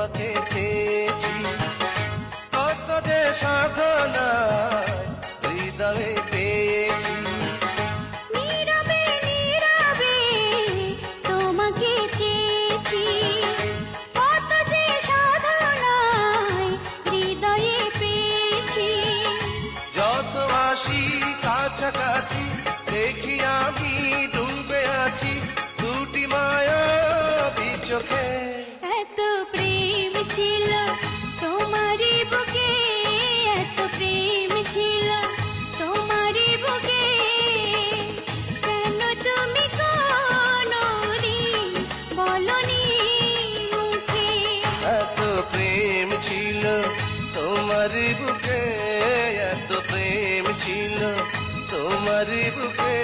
তোমাকে চেয়েছি, কত যে সাধনায় হৃদয়ে পেয়েছি। নীরবে নীরবে তোমাকে চেয়েছি, কত যে সাধনায় হৃদয়ে পেয়েছি। যত আসি কাছাকাছি দেখি আমি ডুবে আছি দুটি মায়াবী চোখে। এত প্রেম ছিল তোমারই বুকে, এত প্রেম ছিল তোমারই বুকে, কেন তুমি কোনদিন বলনি মুখে। এত প্রেম ছিল তোমারই বুকে, এত প্রেম ছিল তোমারই বুকে।